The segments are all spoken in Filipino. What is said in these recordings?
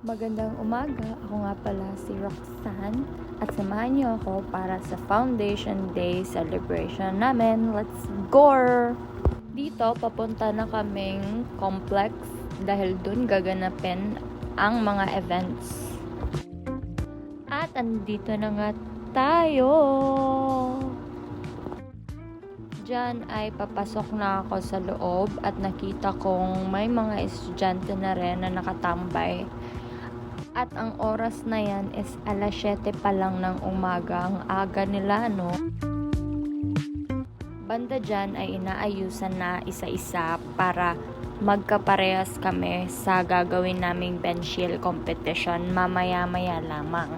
Magandang umaga, ako nga pala si Roxanne at samahan niyo ako para sa Foundation Day celebration namin. Let's go! Dito, papunta na kaming complex dahil dun gaganapin ang mga events. At andito na nga tayo! Diyan ay papasok na ako sa loob at nakita kong may mga estudyante na rin na nakatambay. At ang oras na yan is alas 7 pa lang ng umaga. Ang aga nila, no? Banda dyan ay inaayusan na isa-isa para magkaparehas kami sa gagawin naming bench shield competition mamaya-maya lamang.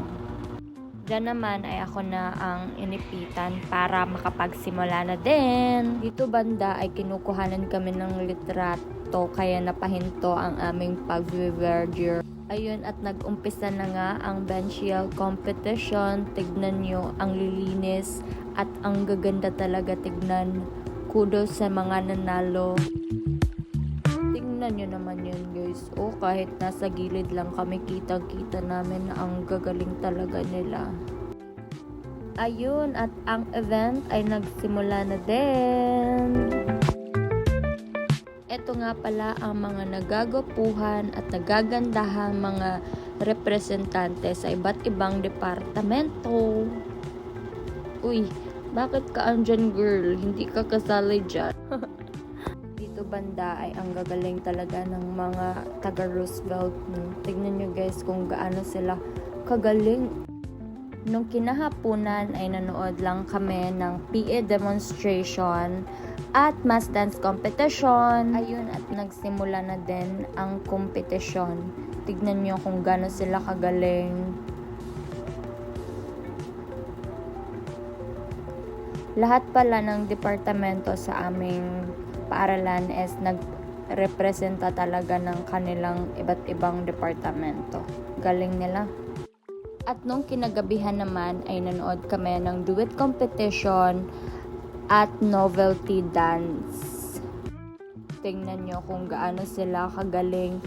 Diyan naman ay ako na ang inipitan para makapagsimula na din. Dito banda ay kinukuhanan kami ng litrato kaya napahinto ang aming pag-verdure. Ayun, at nag-umpisa na nga ang bench shield competition. Tignan nyo, ang lilinis at ang gaganda talaga tignan. Kudos sa mga nanalo. Tingnan nyo naman yun guys. Kahit nasa gilid lang kami, kitang-kita namin na ang gagaling talaga nila. Ayun, at ang event ay nagsimula na din. Ito nga pala ang mga nagagapuhan at nagagandahang mga representante sa iba't ibang departamento. Uy, bakit ka andyan girl? Hindi ka kasali dyan. Dito banda ay ang gagaling talaga ng mga taga Roosevelt. Tignan nyo guys kung gaano sila kagaling. Nung kinahaponan ay nanood lang kami ng PE demonstration at mass dance competition. Ayun, at nagsimula na din ang competition. Tignan nyo kung gaano sila kagaling. Lahat pala ng departamento sa aming paaralan is nagrepresenta talaga ng kanilang iba't ibang departamento. Galing nila. At nung kinagabihan naman ay nanood kami ng duet competition at novelty dance. Tingnan nyo kung gaano sila kagaling.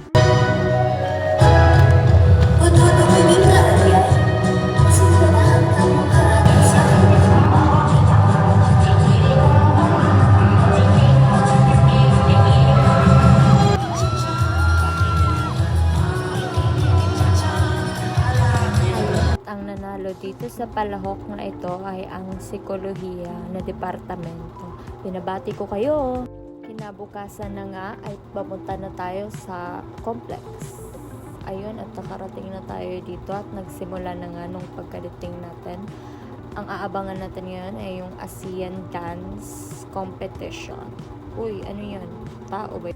Ang nanalo dito sa palahok na ito ay ang psikolohiya na departamento. Binabati ko kayo! Kinabukasan na nga ay papunta na tayo sa complex. Ayun, at nakarating na tayo dito at nagsimula na nga nung pagkadating natin. Ang aabangan natin ngayon ay yung ASEAN Dance Competition. Uy, ano yun? Tao ba?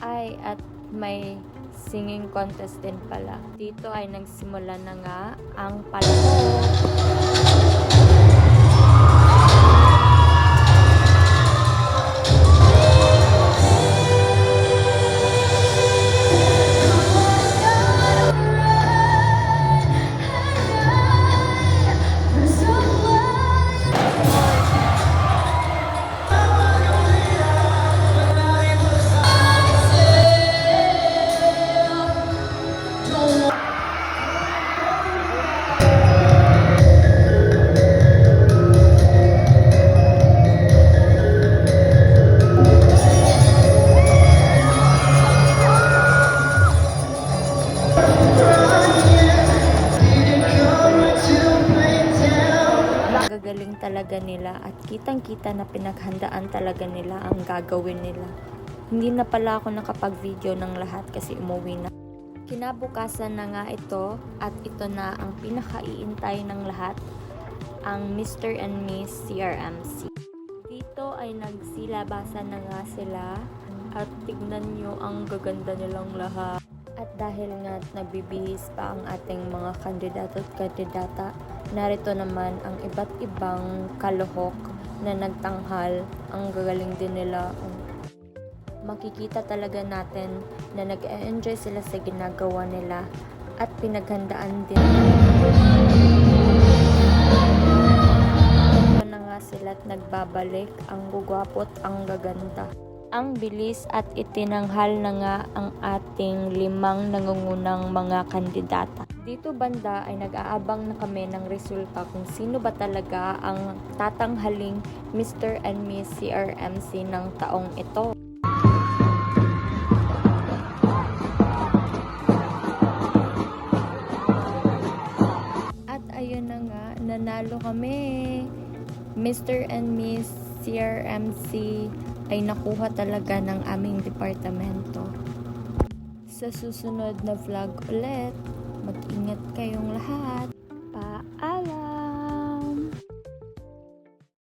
Ay, at may singing contest din pala. Dito ay nagsimula na nga ang palahok. Gagaling talaga nila at kitang-kita na pinaghandaan talaga nila ang gagawin nila. Hindi na pala ako nakapag-video ng lahat kasi umuwi na. Kinabukasan na nga ito at ito na ang pinakaiintay ng lahat, ang Mr. and Miss CRMC. Dito ay nagsilabasan na nga sila at tignan nyo ang gaganda nilang lahat. At dahil nga nagbibihis pa ang ating mga kandidato at kandidata, narito naman ang iba't ibang kaluhok na nagtanghal. Ang gagaling din nila. Makikita talaga natin na nag-enjoy sila sa ginagawa nila at pinaghandaan din. Ito na nga sila at nagbabalik ang gugwapo at ang gaganda. Ang bilis at itinanghal na nga ang ating 5 nangungunang mga kandidata. Dito banda ay nag-aabang na kami ng resulta kung sino ba talaga ang tatanghaling Mr. and Miss CRMC ng taong ito. At ayun na nga, nanalo kami. Mr. and Miss CRMC ay nakuha talaga ng aming departamento. Sa susunod na vlog ulit, mag-ingat kayong lahat.